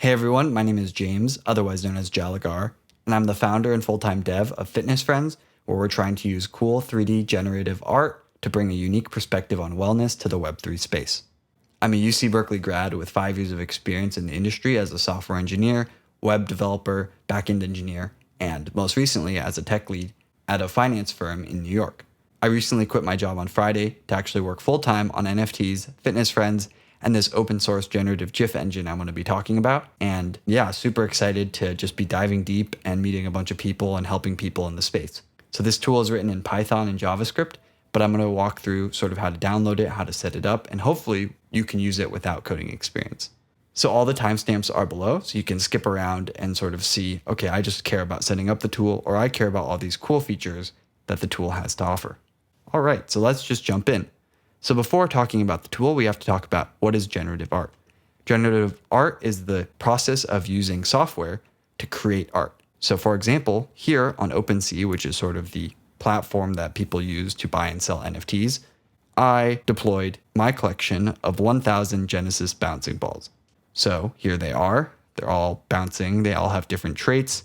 Hey everyone, my name is James, otherwise known as Jalagar, and I'm the founder and full-time dev of Fitness Friends, where we're trying to use cool 3D generative art to bring a unique perspective on wellness to the Web3 space. I'm a UC Berkeley grad with 5 years of experience in the industry as a software engineer, web developer, backend engineer, and most recently as a tech lead at a finance firm in New York. I recently quit my job on Friday to actually work full-time on NFTs, Fitness Friends, and this open source generative GIF engine I'm going to be talking about. And yeah, super excited to just be diving deep and meeting a bunch of people and helping people in the space. So this tool is written in Python and JavaScript, but I'm going to walk through sort of how to download it, how to set it up, and hopefully you can use it without coding experience. So all the timestamps are below, so you can skip around and sort of see, okay, I just care about setting up the tool, or I care about all these cool features that the tool has to offer. All right, so let's just jump in. So before talking about the tool, we have to talk about what is generative art. Generative art is the process of using software to create art. So for example, here on OpenSea, which is sort of the platform that people use to buy and sell NFTs, I deployed my collection of 1,000 Genesis bouncing balls. So here they are. They're all bouncing. They all have different traits.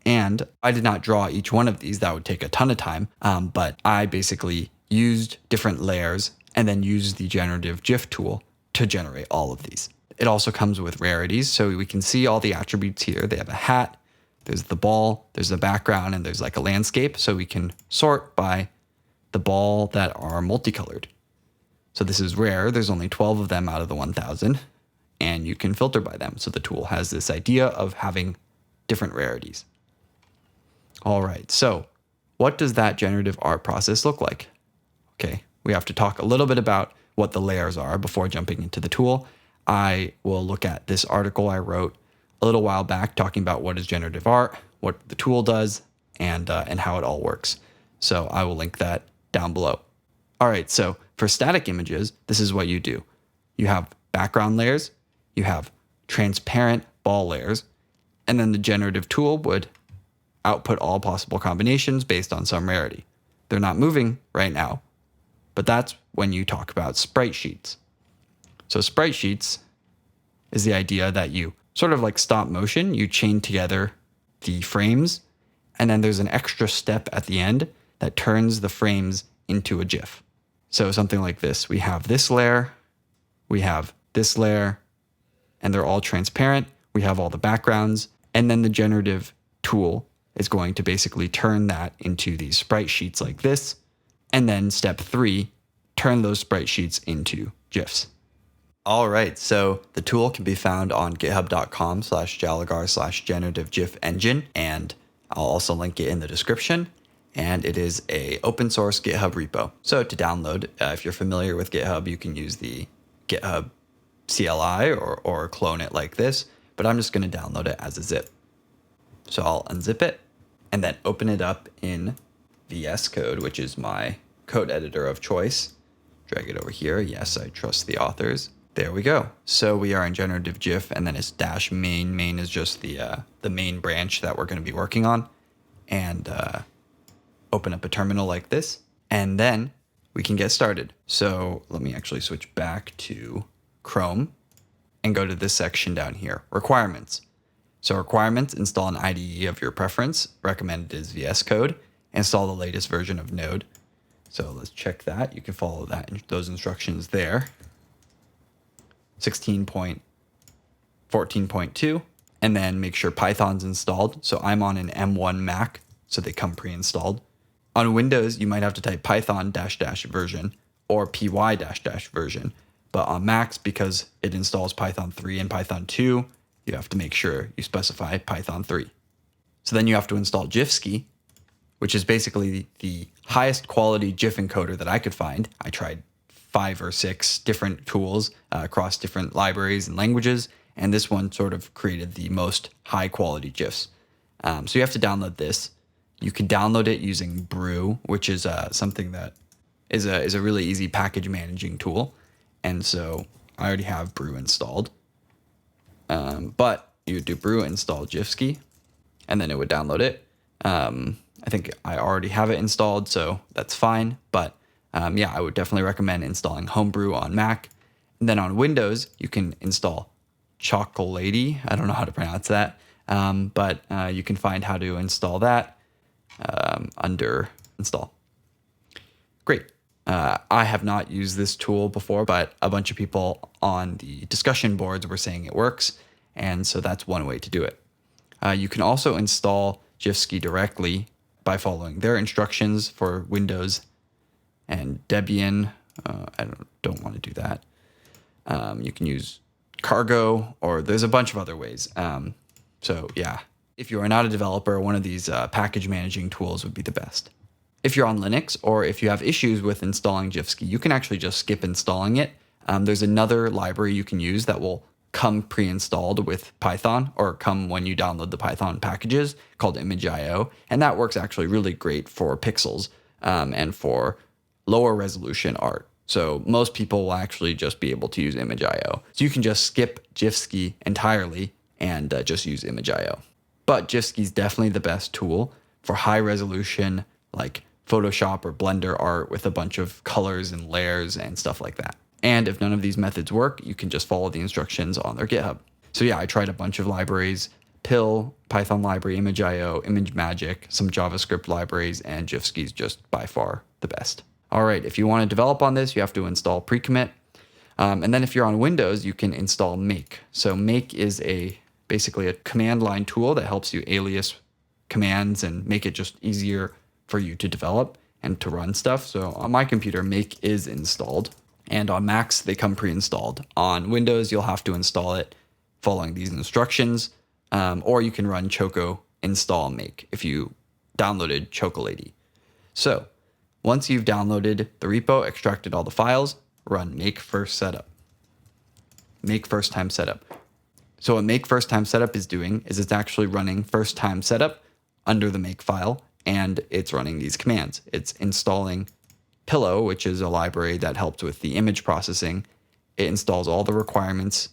And I did not draw each one of these. That would take a ton of time. But I basically used different layers and then use the generative GIF tool to generate all of these. It also comes with rarities, so we can see all the attributes here. They have a hat, there's the ball, there's the background, and there's like a landscape, so we can sort by the ball that are multicolored. So this is rare, there's only 12 of them out of the 1,000, and you can filter by them. So the tool has this idea of having different rarities. All right, so what does that generative art process look like? Okay. We have to talk a little bit about what the layers are before jumping into the tool. I will look at this article I wrote a little while back talking about what is generative art, what the tool does, and how it all works. So I will link that down below. All right, so for static images, this is what you do. You have background layers, you have transparent ball layers, and then the generative tool would output all possible combinations based on some rarity. They're not moving right now, but that's when you talk about sprite sheets. So sprite sheets is the idea that you sort of like stop motion, you chain together the frames, and then there's an extra step at the end that turns the frames into a GIF. So something like this, we have this layer, we have this layer, and they're all transparent. We have all the backgrounds, and then the generative tool is going to basically turn that into these sprite sheets like this. And then step 3, turn those sprite sheets into GIFs. All right, so the tool can be found on github.com/jalagar/generative GIF engine, and I'll also link it in the description. And it is a open source GitHub repo. So to download, if you're familiar with GitHub, you can use the GitHub CLI or clone it like this, but I'm just going to download it as a zip. So I'll unzip it and then open it up in VS Code, which is my code editor of choice. Drag it over here. Yes, I trust the authors. There we go. So we are in generative GIF, and then it's -main. Main is just the main branch that we're going to be working on. And open up a terminal like this, and then we can get started. So let me actually switch back to Chrome and go to this section down here, requirements. So requirements, install an IDE of your preference. Recommended is VS Code. Install the latest version of Node. So let's check that. You can follow those instructions there. 16.14.2, and then make sure Python's installed. So I'm on an M1 Mac, so they come pre-installed. On Windows, you might have to type Python -- version or py -- version. But on Macs, because it installs Python 3 and Python 2, you have to make sure you specify Python 3. So then you have to install GIFski, which is basically the highest quality GIF encoder that I could find. I tried 5 or 6 different tools across different libraries and languages, and this one sort of created the most high quality GIFs. So you have to download this. You can download it using Brew, which is something that is a really easy package managing tool. And so I already have Brew installed. But you would do Brew install GIFski, and then it would download it. I think I already have it installed, so that's fine. But yeah, I would definitely recommend installing Homebrew on Mac. And then on Windows, you can install Chocolatey. I don't know how to pronounce that, but you can find how to install that under install. Great. I have not used this tool before, but a bunch of people on the discussion boards were saying it works, and so that's one way to do it. You can also install GIFs directly by following their instructions for Windows and Debian. I don't want to do that. You can use Cargo, or there's a bunch of other ways. So yeah, if you are not a developer, one of these package managing tools would be the best. If you're on Linux, or if you have issues with installing GIFs, you can actually just skip installing it. There's another library you can use that will come pre-installed with Python, or come when you download the Python packages, called Image.io. And that works actually really great for pixels and for lower resolution art. So most people will actually just be able to use Image.io. So you can just skip GIFs entirely and just use Image.io. But GIFs is definitely the best tool for high resolution, like Photoshop or Blender art with a bunch of colors and layers and stuff like that. And if none of these methods work, you can just follow the instructions on their GitHub. So yeah, I tried a bunch of libraries: Pill, Python library, Image.io, ImageMagick, some JavaScript libraries, and GIFs is just by far the best. All right, if you want to develop on this, you have to install pre-commit. And then if you're on Windows, you can install Make. So Make is basically a command line tool that helps you alias commands and make it just easier for you to develop and to run stuff. So on my computer, Make is installed, and on Macs, they come pre-installed. On Windows, you'll have to install it following these instructions, or you can run choco install Make if you downloaded Chocolatey. So once you've downloaded the repo, extracted all the files, run make first setup. Make first time setup. So what make first time setup is doing is it's actually running first time setup under the make file, and it's running these commands. It's installing Pillow, which is a library that helps with the image processing. It installs all the requirements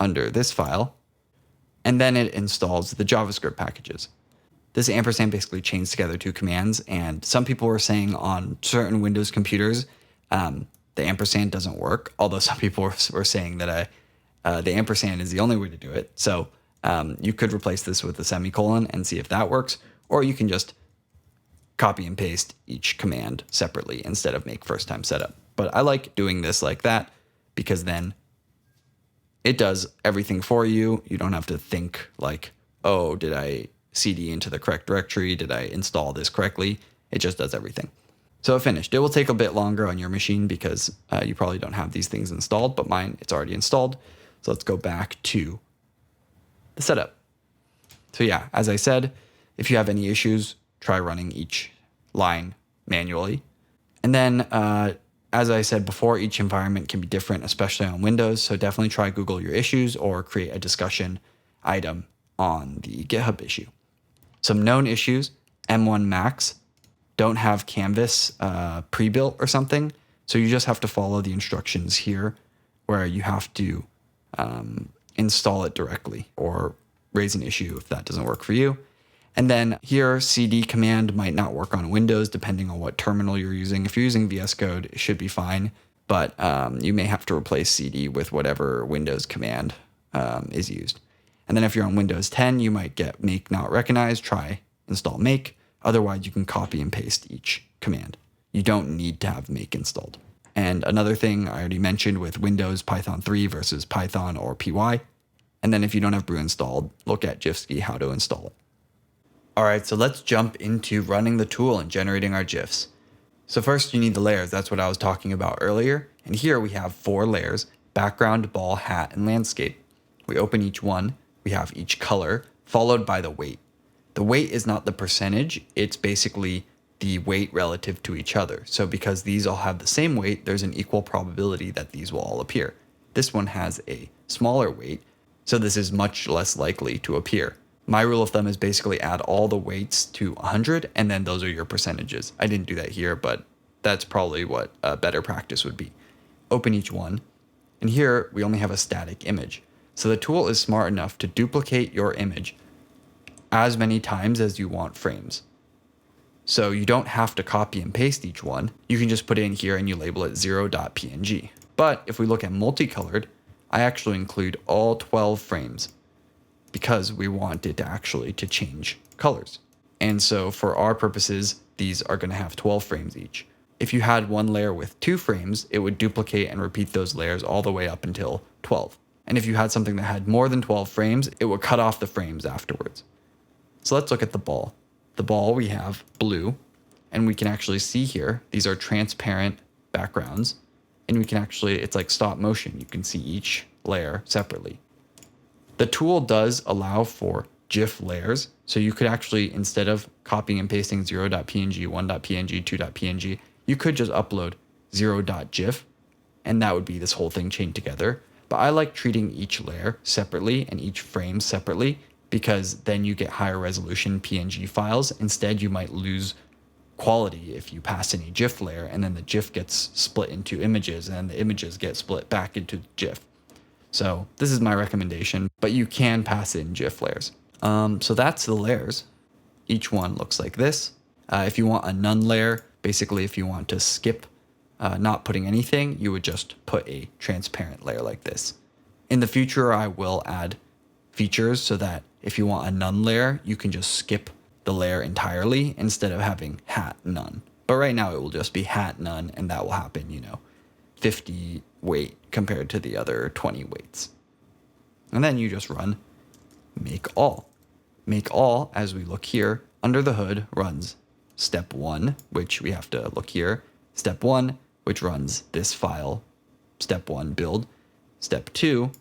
under this file, and then it installs the JavaScript packages. This ampersand basically chains together two commands, and some people were saying on certain Windows computers, the ampersand doesn't work, although some people were saying that the ampersand is the only way to do it. So you could replace this with a semicolon and see if that works, or you can just copy and paste each command separately instead of make first time setup. But I like doing this like that because then it does everything for you. You don't have to think like, oh, did I cd into the correct directory? Did I install this correctly? It just does everything. So it finished. It will take a bit longer on your machine because you probably don't have these things installed, but mine, it's already installed. So let's go back to the setup. So yeah, as I said, if you have any issues, try running each line manually. And then, as I said before, each environment can be different, especially on Windows. So definitely try Google your issues or create a discussion item on the GitHub issue. Some known issues: M1 Macs don't have Canvas pre-built or something. So you just have to follow the instructions here where you have to install it directly or raise an issue if that doesn't work for you. And then here, cd command might not work on Windows depending on what terminal you're using. If you're using VS Code, it should be fine, but you may have to replace cd with whatever Windows command is used. And then if you're on Windows 10, you might get make not recognized. Try install make. Otherwise, you can copy and paste each command. You don't need to have make installed. And another thing I already mentioned with Windows Python 3 versus Python or PY. And then if you don't have brew installed, look at GIFs how to install it. All right, so let's jump into running the tool and generating our GIFs. So first you need the layers. That's what I was talking about earlier. And here we have 4 layers: background, ball, hat, and landscape. We open each one. We have each color followed by the weight. The weight is not the percentage. It's basically the weight relative to each other. So because these all have the same weight, there's an equal probability that these will all appear. This one has a smaller weight, so this is much less likely to appear. My rule of thumb is basically add all the weights to 100, and then those are your percentages. I didn't do that here, but that's probably what a better practice would be. Open each one, and here we only have a static image. So the tool is smart enough to duplicate your image as many times as you want frames. So you don't have to copy and paste each one. You can just put it in here and you label it 0.png. But if we look at multicolored, I actually include all 12 frames because we want it to change colors. And so for our purposes, these are going to have 12 frames each. If you had one layer with 2 frames, it would duplicate and repeat those layers all the way up until 12. And if you had something that had more than 12 frames, it would cut off the frames afterwards. So let's look at the ball. The ball, we have blue, and we can actually see here, these are transparent backgrounds, and we can actually, it's like stop motion. You can see each layer separately. The tool does allow for GIF layers. So you could actually, instead of copying and pasting 0.png, 1.png, 2.png, you could just upload 0.gif, and that would be this whole thing chained together. But I like treating each layer separately and each frame separately, because then you get higher resolution PNG files. Instead, you might lose quality if you pass in a GIF layer, and then the GIF gets split into images, and then the images get split back into GIF. So this is my recommendation, but you can pass in GIF layers. So that's the layers. Each one looks like this. If you want a none layer, basically if you want to skip not putting anything, you would just put a transparent layer like this. In the future, I will add features so that if you want a none layer, you can just skip the layer entirely instead of having hat none. But right now it will just be hat none, and that will happen, 50 weight compared to the other 20 weights. And then you just run make all. Make all, as we look here, under the hood runs step 1, which we have to look here. Step 1, which runs this file, step 1 build. Step 2,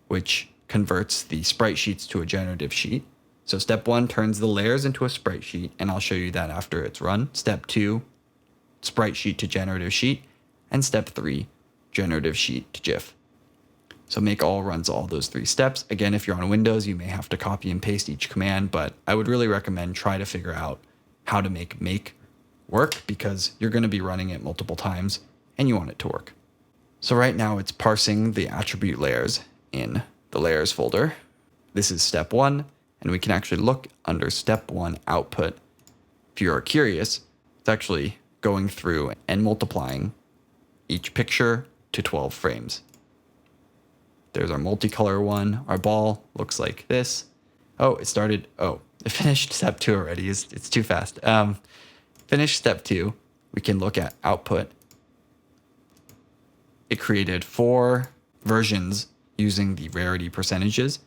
which converts the sprite sheets to a generative sheet. So step 1 turns the layers into a sprite sheet, and I'll show you that after it's run. Step 2, sprite sheet to generative sheet. And step 3, generative sheet to GIF. So make all runs all those 3 steps. Again, if you're on Windows, you may have to copy and paste each command, but I would really recommend try to figure out how to make work, because you're going to be running it multiple times and you want it to work. So right now it's parsing the attribute layers in the layers folder. This is step 1, and we can actually look under step 1 output. If you are curious, it's actually going through and multiplying each picture to 12 frames. There's our multicolor one. Our ball looks like this. Oh, it finished step 2 already. It's too fast. Finished step 2. We can look at output. It created 4 versions using the rarity percentages.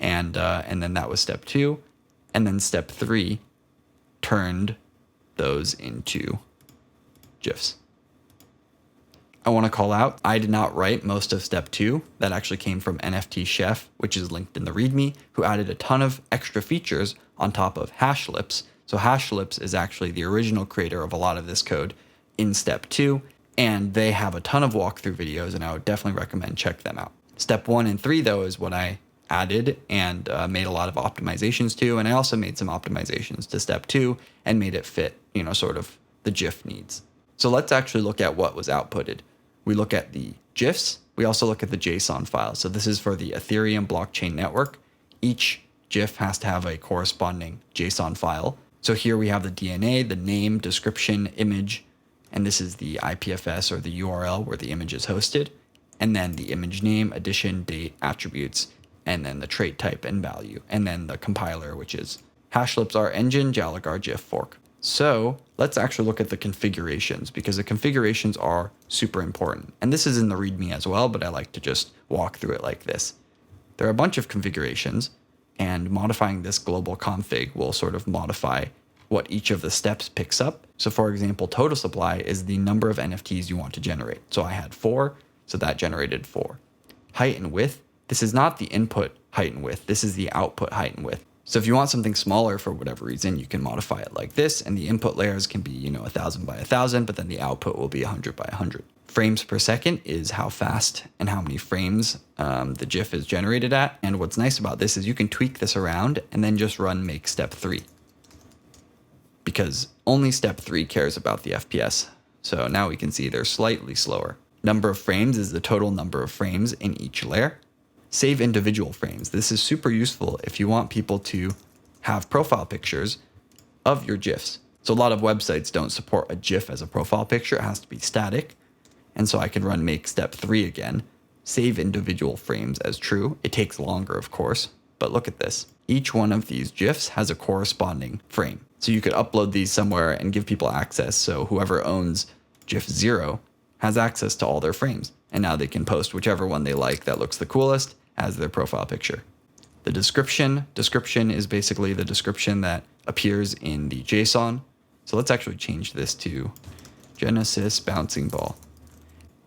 And then that was step 2. And then step 3 turned those into GIFs. I want to call out, I did not write most of step 2. That actually came from NFT Chef, which is linked in the README, who added a ton of extra features on top of Hashlips. So Hashlips is actually the original creator of a lot of this code in step 2, and they have a ton of walkthrough videos, and I would definitely recommend check them out. Step 1 and 3, though, is what I added and made a lot of optimizations to, and I also made some optimizations to step 2 and made it fit, sort of the GIF needs. So let's actually look at what was outputted. We look at the GIFs. We also look at the JSON file. So this is for the Ethereum blockchain network. Each GIF has to have a corresponding JSON file. So here we have the DNA, the name, description, image, and this is the IPFS, or the URL where the image is hosted, and then the image name, edition, date, attributes, and then the trait type and value, and then the compiler, which is Hashlips R engine, Jalagar GIF fork. So let's actually look at the configurations, because the configurations are super important. And this is in the README as well, but I like to just walk through it like this. There are a bunch of configurations, and modifying this global config will sort of modify what each of the steps picks up. So for example, total supply is the number of NFTs you want to generate. So I had 4, so that generated 4. Height and width, this is not the input height and width, this is the output height and width. So if you want something smaller for whatever reason, you can modify it like this, and the input layers can be, 1000 by 1000, but then the output will be 100 by 100. Frames per second is how fast and how many frames the GIF is generated at. And what's nice about this is you can tweak this around and then just run make step 3, because only step 3 cares about the FPS. So now we can see they're slightly slower. Number of frames is the total number of frames in each layer. Save individual frames. This is super useful if you want people to have profile pictures of your GIFs. So a lot of websites don't support a GIF as a profile picture. It has to be static. And so I can run make step 3 again, save individual frames as true. It takes longer, of course, but look at this. Each one of these GIFs has a corresponding frame. So you could upload these somewhere and give people access. So whoever owns GIF 0 has access to all their frames. And now they can post whichever one they like that looks the coolest as their profile picture. The description is basically the description that appears in the JSON. So let's actually change this to Genesis bouncing ball.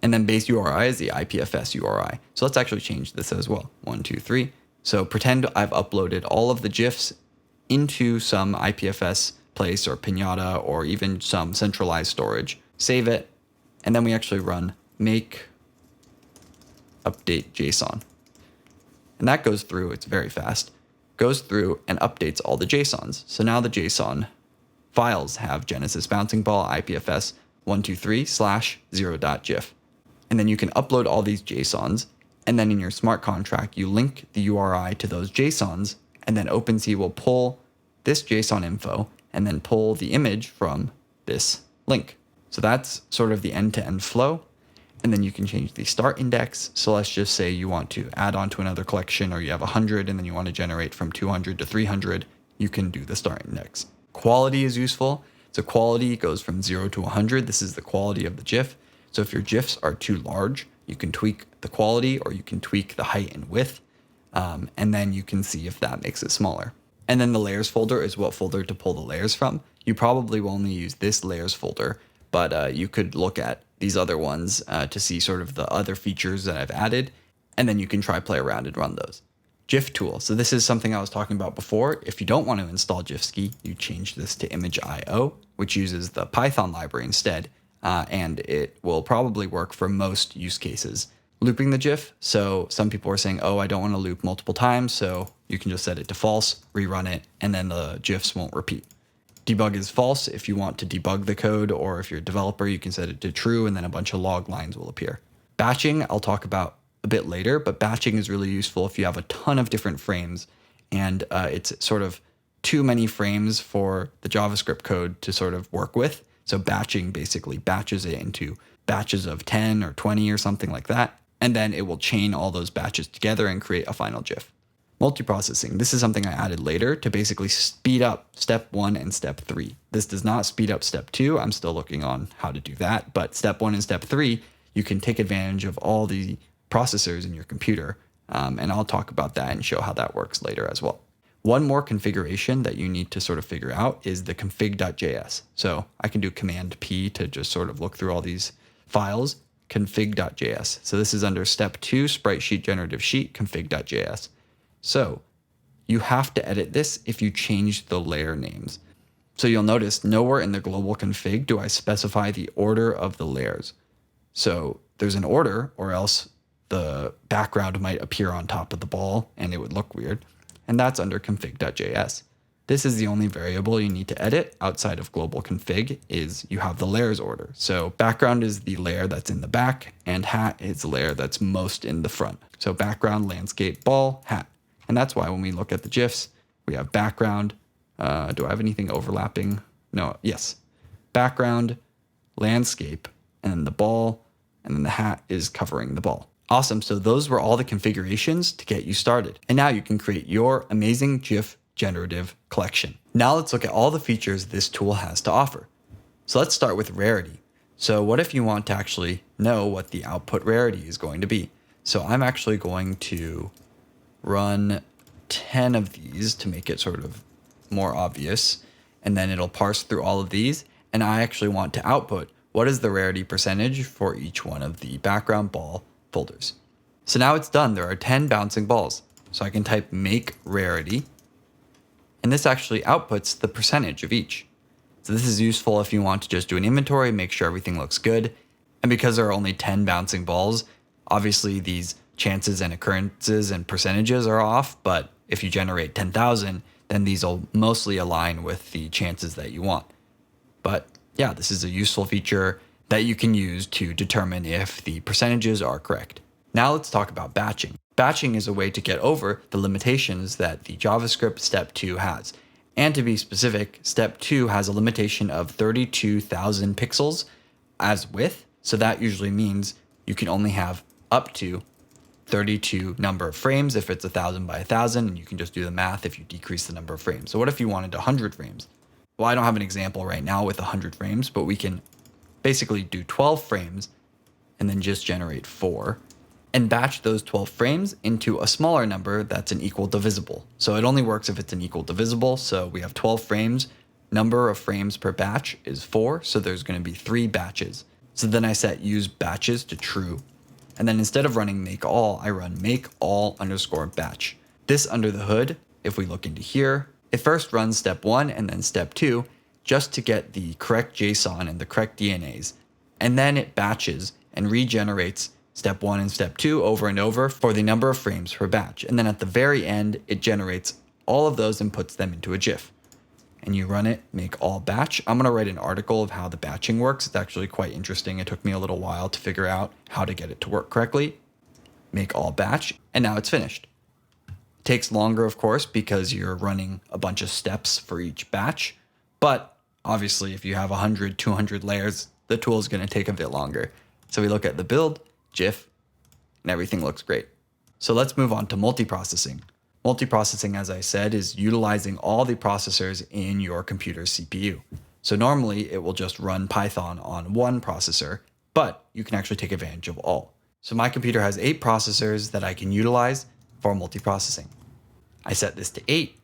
And then base URI is the IPFS URI. So let's actually change this as well. 1, 2, 3. So pretend I've uploaded all of the GIFs into some IPFS place or Pinata or even some centralized storage. Save it. And then we actually run make update JSON. And that goes through, it's very fast, goes through and updates all the JSONs. So now the JSON files have Genesis bouncing ball IPFS 123/0.gif. And then you can upload all these JSONs. And then in your smart contract, you link the URI to those JSONs. And then OpenSea will pull this JSON info and then pull the image from this link. So that's sort of the end-to-end flow. And then you can change the start index. So let's just say you want to add on to another collection, or you have 100 and then you want to generate from 200 to 300. You can do the start index. Quality is useful. So quality goes from 0 to 100. This is the quality of the GIF. So if your GIFs are too large, you can tweak the quality or you can tweak the height and width. And then you can see if that makes it smaller. And then the layers folder is what folder to pull the layers from. You probably will only use this layers folder, but you could look at these other ones to see sort of the other features that I've added. And then you can try play around and run those. GIF tool. So this is something I was talking about before. If you don't want to install GIFski, you change this to image.io, which uses the Python library instead. And it will probably work for most use cases. Looping the GIF. So some people are saying, oh, I don't want to loop multiple times. So you can just set it to false, rerun it, and then the GIFs won't repeat. Debug is false. If you want to debug the code, or if you're a developer, you can set it to true, and then a bunch of log lines will appear. Batching, I'll talk about a bit later, but batching is really useful if you have a ton of different frames and it's sort of too many frames for the JavaScript code to sort of work with. So batching basically batches it into batches of 10 or 20 or something like that. And then it will chain all those batches together and create a final GIF. Multiprocessing. This is something I added later to basically speed up step 1 and step 3. This does not speed up step 2. I'm still looking on how to do that. But step 1 and step 3, you can take advantage of all the processors in your computer. And I'll talk about that and show how that works later as well. One more configuration that you need to sort of figure out is the config.js. So I can do Command P to just sort of look through all these files. Config.js. So this is under step 2, sprite sheet, generative sheet, config.js. So you have to edit this if you change the layer names. So you'll notice nowhere in the global config do I specify the order of the layers. So there's an order, or else the background might appear on top of the ball and it would look weird. And that's under config.js. This is the only variable you need to edit outside of global config is you have the layers order. So background is the layer that's in the back, and hat is the layer that's most in the front. So background, landscape, ball, hat. And that's why when we look at the GIFs, we have background. Do I have anything overlapping? No, yes. Background, landscape, and then the ball, and then the hat is covering the ball. Awesome, so those were all the configurations to get you started. And now you can create your amazing GIF generative collection. Now let's look at all the features this tool has to offer. So let's start with Rarity. So what if you want to actually know what the output rarity is going to be? So I'm actually going to run 10 of these to make it sort of more obvious. And then it'll parse through all of these. And I actually want to output what is the rarity percentage for each one of the background ball folders. So now it's done. There are 10 bouncing balls. So I can type make rarity. And this actually outputs the percentage of each. So this is useful if you want to just do an inventory, make sure everything looks good. And because there are only 10 bouncing balls, obviously these chances and occurrences and percentages are off. But if you generate 10,000, then these will mostly align with the chances that you want. But yeah, this is a useful feature that you can use to determine if the percentages are correct. Now let's talk about batching. Batching is a way to get over the limitations that the JavaScript step 2 has. And to be specific, step 2 has a limitation of 32,000 pixels as width. So that usually means you can only have up to 32 number of frames if it's 1,000 by 1,000, and you can just do the math if you decrease the number of frames. So what if you wanted 100 frames? Well, I don't have an example right now with 100 frames, but we can basically do 12 frames and then just generate 4 and batch those 12 frames into a smaller number that's an equal divisible. So it only works if it's an equal divisible. So we have 12 frames. Number of frames per batch is 4. So there's going to be 3 batches. So then I set use batches to true. And then instead of running make all, I run make all underscore batch. This under the hood, if we look into here, it first runs step 1 and then step 2 just to get the correct JSON and the correct DNAs. And then it batches and regenerates step 1 and step 2 over and over for the number of frames per batch. And then at the very end, it generates all of those and puts them into a GIF. And you run it, make all batch. I'm going to write an article of how the batching works. It's actually quite interesting. It took me a little while to figure out how to get it to work correctly. Make all batch, and now it's finished. It takes longer, of course, because you're running a bunch of steps for each batch. But obviously, if you have 100, 200 layers, the tool is going to take a bit longer. So we look at the build, GIF, and everything looks great. So let's move on to multiprocessing. Multiprocessing, as I said, is utilizing all the processors in your computer's CPU. So normally it will just run Python on one processor, but you can actually take advantage of all. So my computer has 8 processors that I can utilize for multiprocessing. I set this to 8,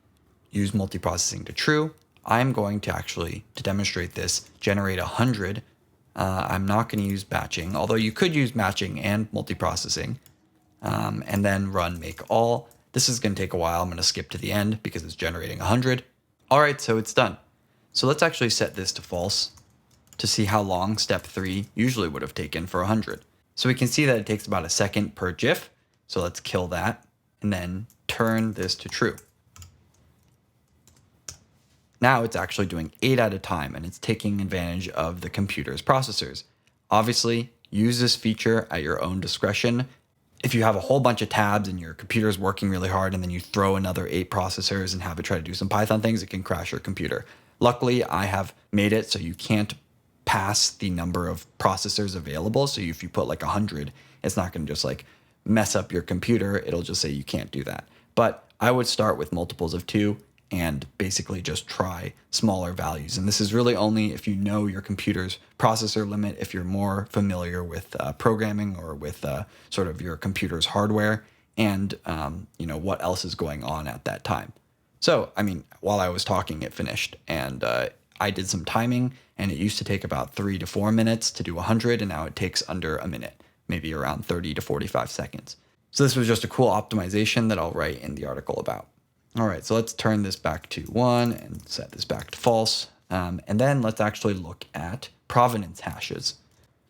use multiprocessing to true. I'm going to actually, to demonstrate this, generate 100. I'm not going to use batching, although you could use matching and multiprocessing, and then run make all. This is going to take a while. I'm going to skip to the end because it's generating 100. All right, so it's done. So let's actually set this to false to see how long step 3 usually would have taken for 100. So we can see that it takes about a second per GIF. So let's kill that and then turn this to true. Now it's actually doing 8 at a time, and it's taking advantage of the computer's processors. Obviously, use this feature at your own discretion. If you have a whole bunch of tabs and your computer is working really hard and then you throw another 8 processors and have it try to do some Python things, it can crash your computer. Luckily, I have made it so you can't pass the number of processors available. So if you put like 100, it's not going to just like mess up your computer. It'll just say you can't do that. But I would start with multiples of 2 and basically just try smaller values. And this is really only if you know your computer's processor limit, if you're more familiar with programming or with sort of your computer's hardware and what else is going on at that time. So, I mean, while I was talking, it finished, and I did some timing, and it used to take about 3 to 4 minutes to do 100, and now it takes under a minute, maybe around 30 to 45 seconds. So this was just a cool optimization that I'll write in the article about. All right, so let's turn this back to 1 and set this back to false. And then let's actually look at provenance hashes.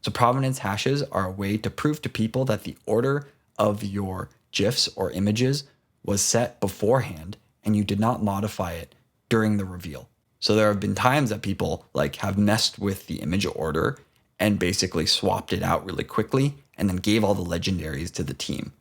So provenance hashes are a way to prove to people that the order of your GIFs or images was set beforehand and you did not modify it during the reveal. So there have been times that people have messed with the image order and basically swapped it out really quickly and then gave all the legendaries to the team,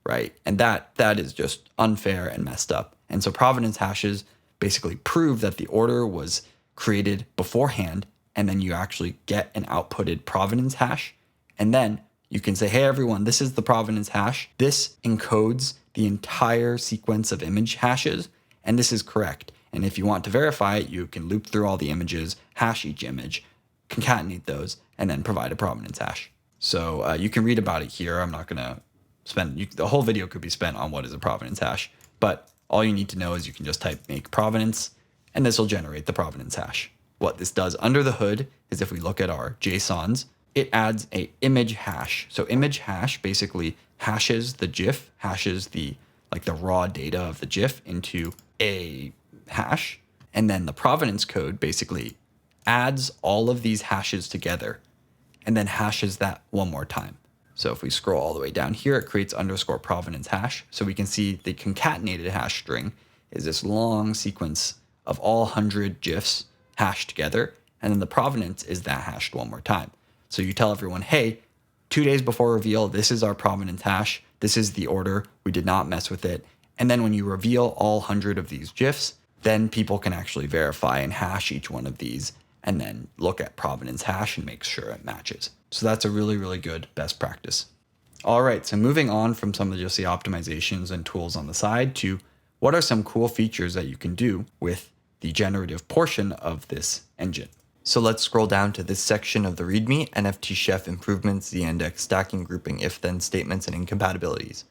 right? And that is just unfair and messed up. And so provenance hashes basically prove that the order was created beforehand, and then you actually get an outputted provenance hash. And then you can say, hey, everyone, this is the provenance hash. This encodes the entire sequence of image hashes, and this is correct. And if you want to verify it, you can loop through all the images, hash each image, concatenate those, and then provide a provenance hash. So you can read about it here. I'm not going to spend, the whole video could be spent on what is a provenance hash, but all you need to know is you can just type make provenance, and this will generate the provenance hash. What this does under the hood is if we look at our JSONs, it adds a image hash. So image hash basically hashes the GIF, hashes the raw data of the GIF into a hash. And then the provenance code basically adds all of these hashes together and then hashes that one more time. So if we scroll all the way down here, it creates underscore provenance hash. So we can see the concatenated hash string is this long sequence of all 100 GIFs hashed together. And then the provenance is that hashed one more time. So you tell everyone, hey, 2 days before reveal, this is our provenance hash. This is the order. We did not mess with it. And then when you reveal all 100 of these GIFs, then people can actually verify and hash each one of these and then look at provenance hash and make sure it matches. So that's a really, really good best practice. All right, so moving on from some of just the optimizations and tools on the side to what are some cool features that you can do with the generative portion of this engine. So let's scroll down to this section of the README, NFT Chef improvements, Z-index, stacking, grouping, if-then statements, and incompatibilities.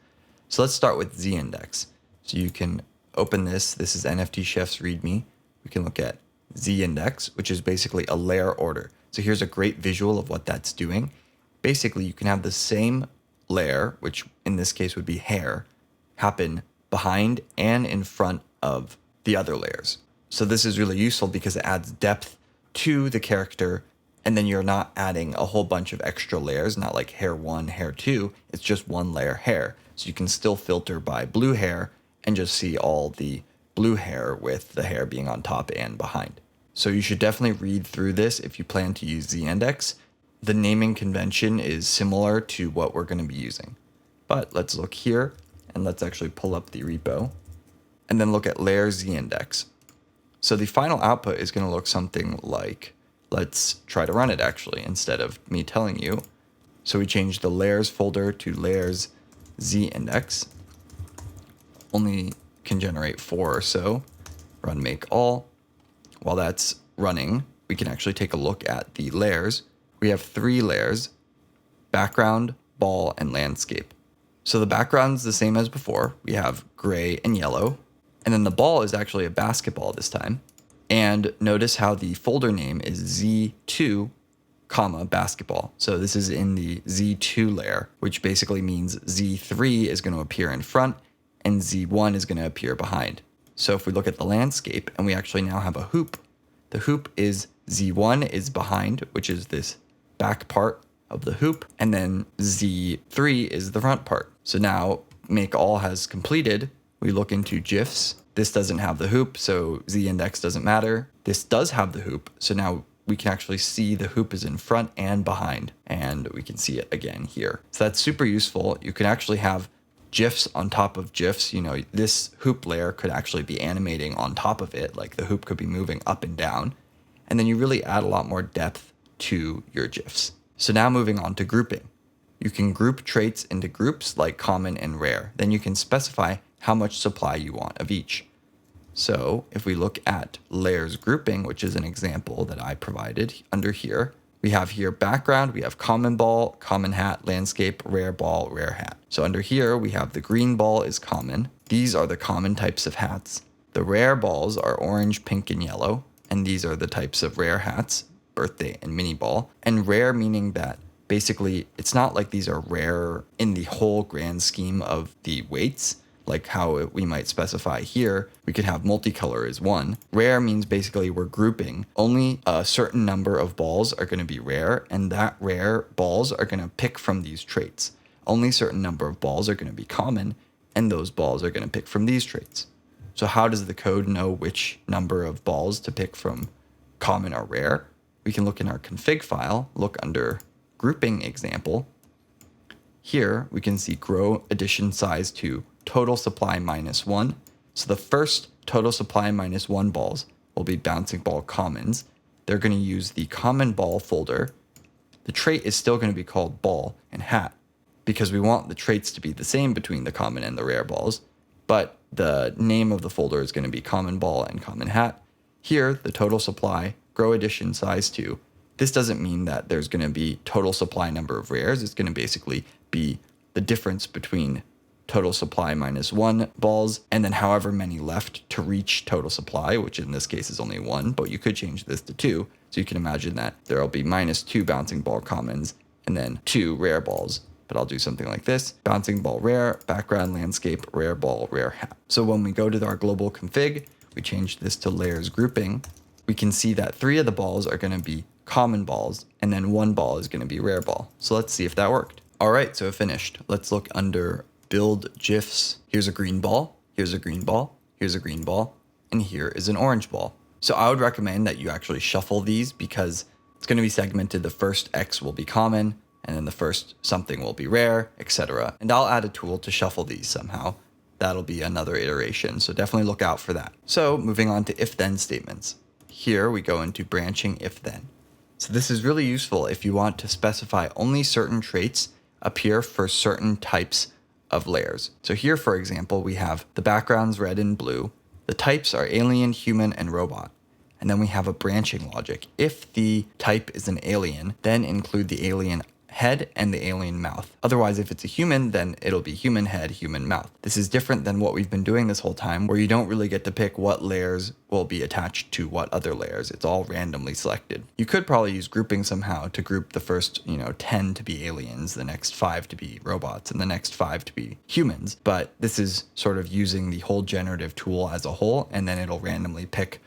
So let's start with Z-index. So you can open this. This is NFT Chef's README. We can look at Z-index, which is basically a layer order. So here's a great visual of what that's doing. Basically, you can have the same layer, which in this case would be hair, happen behind and in front of the other layers. So this is really useful because it adds depth to the character, and then you're not adding a whole bunch of extra layers, not like hair 1, hair 2, it's just one layer hair. So you can still filter by blue hair and just see all the blue hair with the hair being on top and behind. So you should definitely read through this if you plan to use Z-index. The naming convention is similar to what we're going to be using. But let's look here and let's actually pull up the repo and then look at layer Z-index. So the final output is going to look something like, let's try to run it actually, instead of me telling you. So we change the layers folder to layers Z-index. Only can generate 4 or so. Run make all. While that's running, we can actually take a look at the layers. We have 3 layers: background, ball, and landscape. So the background's the same as before. We have gray and yellow. And then the ball is actually a basketball this time. And notice how the folder name is Z2, basketball. So this is in the Z2 layer, which basically means Z3 is going to appear in front and Z1 is going to appear behind. So if we look at the landscape and we actually now have a hoop, the hoop is Z1 is behind, which is this back part of the hoop, and then Z3 is the front part. So now make all has completed. We look into GIFs. This doesn't have the hoop, so Z-index doesn't matter. This does have the hoop, so now we can actually see the hoop is in front and behind, and we can see it again here. So that's super useful. You can actually have GIFs on top of GIFs. You know, this hoop layer could actually be animating on top of it, like the hoop could be moving up and down, and then you really add a lot more depth to your GIFs. So now moving on to grouping. You can group traits into groups like common and rare. Then you can specify how much supply you want of each. So if we look at layers grouping, which is an example that I provided under here, we have here background, we have common ball, common hat, landscape, rare ball, rare hat. So under here, we have the green ball is common. These are the common types of hats. The rare balls are orange, pink, and yellow. And these are the types of rare hats, birthday and mini ball. And rare meaning that basically it's not like these are rare in the whole grand scheme of the weights, like how we might specify here. We could have multicolor as 1. Rare means basically we're grouping. Only a certain number of balls are going to be rare, and that rare balls are going to pick from these traits. Only certain number of balls are going to be common, and those balls are going to pick from these traits. So how does the code know which number of balls to pick from common or rare? We can look in our config file, look under grouping example. Here we can see grow addition size to total supply -1. So the first total supply -1 balls will be bouncing ball commons. They're going to use the common ball folder. The trait is still going to be called ball and hat because we want the traits to be the same between the common and the rare balls, but the name of the folder is going to be common ball and common hat. Here, the total supply, grow addition size 2. This doesn't mean that there's going to be total supply number of rares. It's going to basically be the difference between total supply -1 balls and then however many left to reach total supply, which in this case is only 1, but you could change this to 2. So you can imagine that there'll be -2 bouncing ball commons and then 2 rare balls. But I'll do something like this: bouncing ball rare, background landscape, rare ball, rare hat. So when we go to our global config, we change this to layers grouping. We can see that 3 of the balls are going to be common balls and then 1 ball is going to be rare ball. So let's see if that worked. All right, so it finished. Let's look under build GIFs. Here's a green ball, here's a green ball, here's a green ball, and here is an orange ball. So I would recommend that you actually shuffle these because it's going to be segmented. The first X will be common, and then the first something will be rare, etc. And I'll add a tool to shuffle these somehow. That'll be another iteration, so definitely look out for that. So moving on to if-then statements. Here we go into branching if-then. So this is really useful if you want to specify only certain traits appear for certain types of layers. So here, for example, we have the backgrounds red and blue. The types are alien, human, and robot. And then we have a branching logic. If the type is an alien, then include the alien head and the alien mouth. Otherwise, if it's a human, then it'll be human head, human mouth. This is different than what we've been doing this whole time, where you don't really get to pick what layers will be attached to what other layers. It's all randomly selected. You could probably use grouping somehow to group the first, 10 to be aliens, the next 5 to be robots, and the next 5 to be humans. But this is sort of using the whole generative tool as a whole, and then it'll randomly pick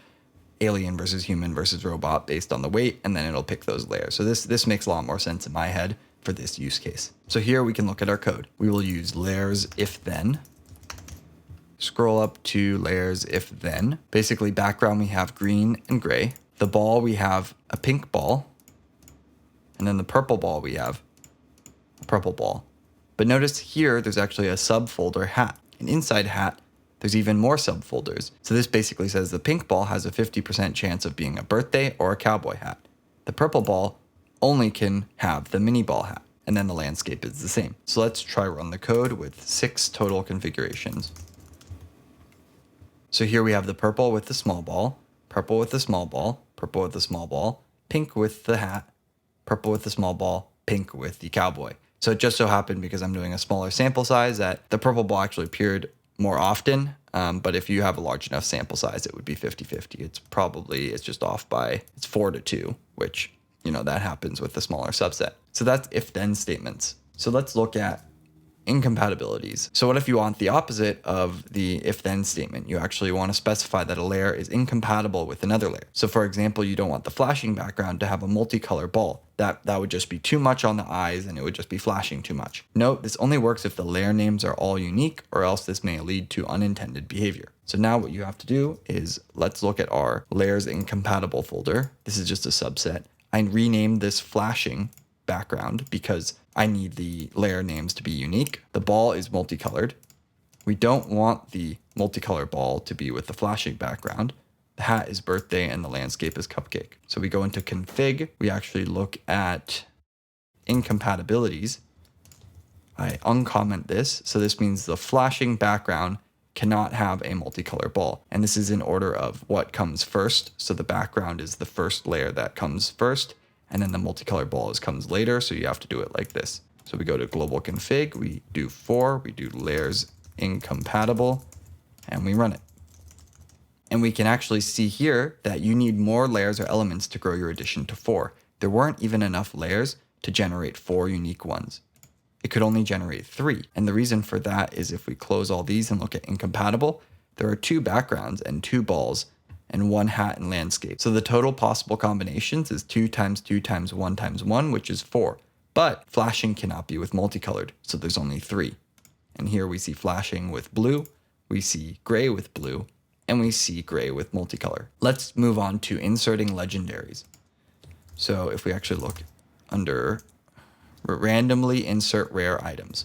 alien versus human versus robot based on the weight, and then it'll pick those layers. So this makes a lot more sense in my head for this use case. So here we can look at our code. We will use layers if then. Scroll up to layers if then. Basically background we have green and gray. The ball we have a pink ball. And then the purple ball we have a purple ball. But notice here there's actually a subfolder hat. And inside hat there's even more subfolders. So this basically says the pink ball has a 50% chance of being a birthday or a cowboy hat. The purple ball only can have the mini ball hat. And then the landscape is the same. So let's try run the code with 6 total configurations. So here we have the purple with the small ball, purple with the small ball, purple with the small ball, pink with the hat, purple with the small ball, pink with the cowboy. So it just so happened, because I'm doing a smaller sample size, that the purple ball actually appeared more often, but if you have a large enough sample size, it would be 50-50. It's just off by, it's 4-2, which, that happens with the smaller subset. So that's if-then statements. So let's look at incompatibilities. So what if you want the opposite of the if-then statement? You actually want to specify that a layer is incompatible with another layer. So for example, you don't want the flashing background to have a multicolor ball. That would just be too much on the eyes, and it would just be flashing too much. Note, this only works if the layer names are all unique, or else this may lead to unintended behavior. So now what you have to do is, let's look at our layers incompatible folder. This is just a subset. I renamed this flashing background because I need the layer names to be unique. The ball is multicolored. We don't want the multicolor ball to be with the flashing background. The hat is birthday and the landscape is cupcake. So we go into config. We actually look at incompatibilities. I uncomment this. So this means the flashing background cannot have a multicolor ball. And this is in order of what comes first. So the background is the first layer that comes first, and then the multicolor ball comes later. So you have to do it like this. So we go to global config, we do we do layers incompatible, and we run it. And we can actually see here that you need more layers or elements to grow your addition to 4. There weren't even enough layers to generate 4 unique ones. It could only generate 3. And the reason for that is if we close all these and look at incompatible, there are 2 backgrounds and 2 balls and 1 hat and landscape. So the total possible combinations is 2 times 2 times 1 times 1, which is 4. But flashing cannot be with multicolored, so there's only 3. And here we see flashing with blue, we see gray with blue, and we see gray with multicolor. Let's move on to inserting legendaries. So if we actually look under randomly insert rare items.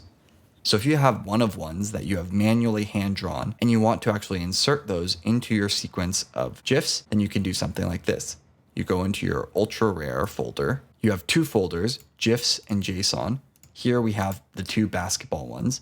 So if you have one of ones that you have manually hand drawn and you want to actually insert those into your sequence of GIFs, then you can do something like this. You go into your ultra rare folder. You have 2 folders, GIFs and JSON. Here we have the 2 basketball ones.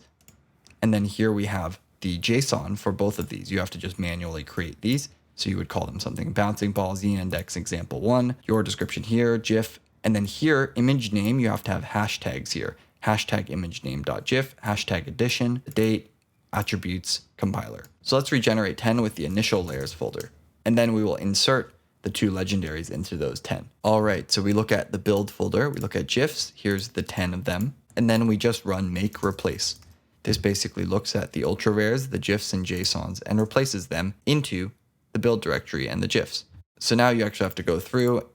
And then here we have the JSON for both of these. You have to just manually create these. So you would call them something bouncing ball, z-index example 1, your description here, GIF, and then here, image name, you have to have hashtags here. Hashtag image name.gif, hashtag addition, date, attributes, compiler. So let's regenerate 10 with the initial layers folder. And then we will insert the 2 legendaries into those 10. All right, so we look at the build folder, we look at GIFs, here's the 10 of them. And then we just run make replace. This basically looks at the ultra rares, the GIFs and JSONs, and replaces them into the build directory and the GIFs. So now you actually have to go through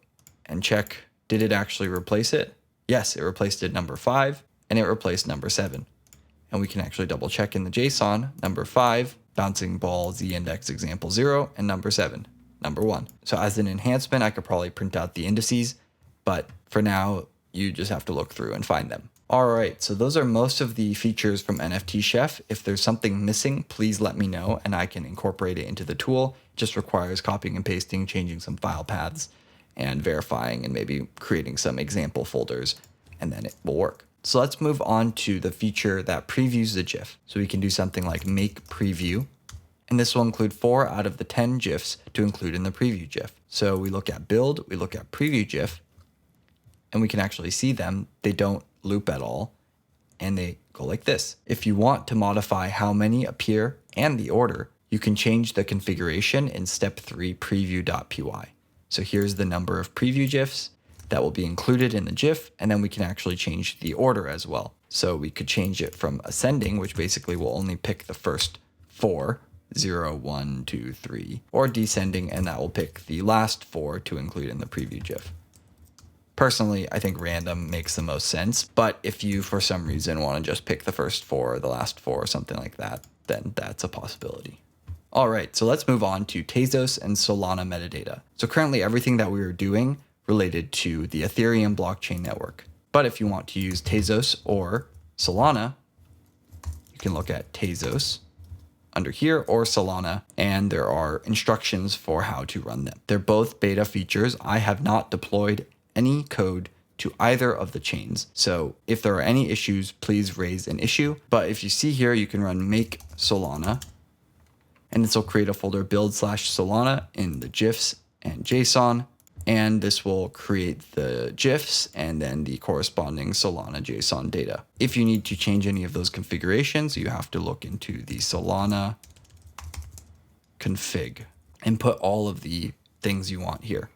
and check, did it actually replace it? Yes, it replaced it number 5, and it replaced number 7. And we can actually double check in the JSON, number 5, bouncing ball z-index example 0, and number 7, number 1. So as an enhancement, I could probably print out the indices, but for now, you just have to look through and find them. All right, so those are most of the features from NFT Chef. If there's something missing, please let me know and I can incorporate it into the tool. It just requires copying and pasting, changing some file paths, and verifying and maybe creating some example folders, and then it will work. So let's move on to the feature that previews the GIF. So we can do something like make preview, and this will include 4 out of the 10 GIFs to include in the preview GIF. So we look at build, we look at preview GIF, and we can actually see them. They don't loop at all, and they go like this. If you want to modify how many appear and the order, you can change the configuration in step 3 preview.py. So here's the number of preview GIFs that will be included in the GIF, and then we can actually change the order as well. So we could change it from ascending, which basically will only pick the first 4, 0, 1, 2, 3, or descending, and that will pick the last 4 to include in the preview GIF. Personally, I think random makes the most sense, but if you for some reason want to just pick the first 4 or the last 4 or something like that, then that's a possibility. All right, so let's move on to Tezos and Solana metadata. So currently everything that we are doing related to the Ethereum blockchain network. But if you want to use Tezos or Solana, you can look at Tezos under here or Solana, and there are instructions for how to run them. They're both beta features. I have not deployed any code to either of the chains. So if there are any issues, please raise an issue. But if you see here, you can run make Solana, and this will create a folder build/Solana in the GIFs and JSON. And this will create the GIFs and then the corresponding Solana JSON data. If you need to change any of those configurations, you have to look into the Solana config and put all of the things you want here.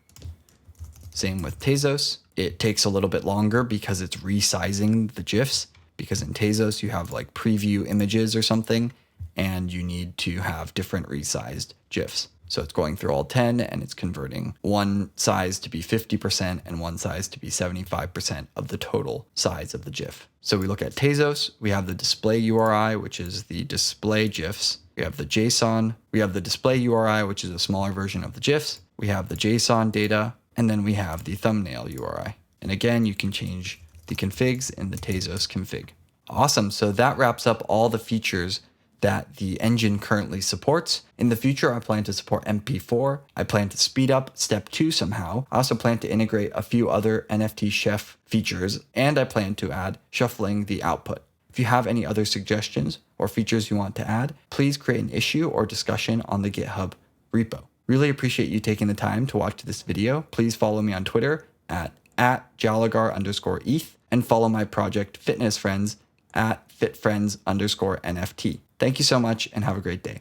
Same with Tezos. It takes a little bit longer because it's resizing the GIFs, because in Tezos you have like preview images or something, and you need to have different resized GIFs. So it's going through all 10 and it's converting one size to be 50% and one size to be 75% of the total size of the GIF. So we look at Tezos, we have the display URI, which is the display GIFs. We have the JSON, we have the display URI, which is a smaller version of the GIFs. We have the JSON data, and then we have the thumbnail URI. And again, you can change the configs in the Tezos config. Awesome, so that wraps up all the features that the engine currently supports. In the future, I plan to support MP4. I plan to speed up step 2 somehow. I also plan to integrate a few other NFT chef features, and I plan to add shuffling the output. If you have any other suggestions or features you want to add, please create an issue or discussion on the GitHub repo. Really appreciate you taking the time to watch this video. Please follow me on Twitter at @Jalagar_ETH and follow my project Fitness Friends at @FitFriends_NFT. Thank you so much and have a great day.